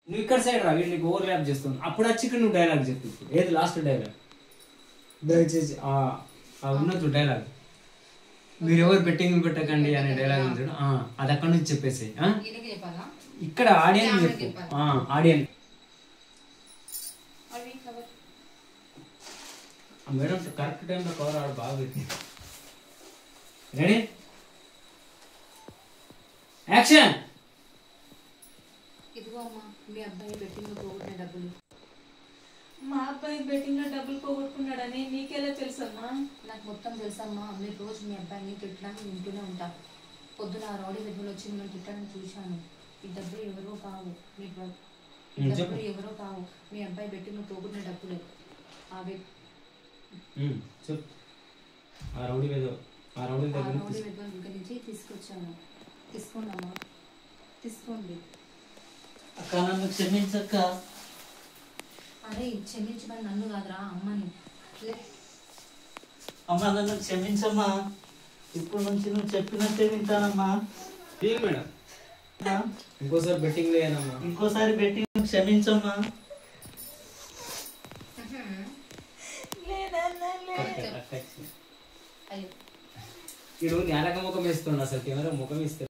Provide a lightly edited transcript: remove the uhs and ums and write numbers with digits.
నువ్వు ఇక్కడ సైడ్ రా, వీళ్ళు నీకు ఓవర్ ల్యాప్ చేస్తాను. అప్పుడు వచ్చి ఇక్కడ నువ్వు డైలాగ్ చెప్పు. ఏది లాస్ట్ డైలాగ్? దయచేసి ఉన్నట్టు డైలాగ్, మీరు ఎవరు బెట్టింగ్ పెట్టకండి అనే డైలాగ్ ఉంది, అది అక్కడ నుంచి చెప్పేసి ఇక్కడ ఆడియన్స్ చెప్పు. ఆడియన్స్ మేడం కరెక్ట్ టైంలో కవర్ ఆడ బాగా పెట్టింది. Ready, action. ఇదిగో అమ్మా, మీ అబ్బాయి బెట్టింగ్ లో పోగొట్టిన డబ్బులు. మా అబ్బాయి బెట్టింగ్ లో డబ్బులు పోగొట్టుకున్నాడని నీకెలా తెలుసమ్మా? నాకు మొత్తం తెలుసమ్మా. మీరు రోజు మీ అబ్బాయిని తిట్టడానికి వింటూనే ఉంటా. పొద్దున రౌడీ డబ్బులు వచ్చి మిమ్మల్ని తిట్టడానికి చూశాను. ఈ డబ్బులు ఎవరో కావు, మీ డబ్బులు ఎవరో కావు, మీ అబ్బాయి బెట్టింగ్ లో పోగొట్టిన డబ్బులు. దగ్గర నుంచి తీసుకొచ్చాను. తీసుకోండి అమ్మా, తీసుకోండి. అక్క నన్ను క్షమించక్క. అరే క్షమించమని నన్ను కాదురా, అమ్మని. అమ్మ నన్ను క్షమించమ్మా, ఇప్పుడు నుంచి నువ్వు చెప్పినట్టే వింటానమ్మా. మేడం ఇంకోసారి బెట్టింగ్ లేనమ్మా, ఇంకోసారి బెట్టింగ్ క్షమించమ్మా. ఇడు నేలక ముఖం వేస్తుండ, అసలు కెమెరా ముఖం ఇస్తే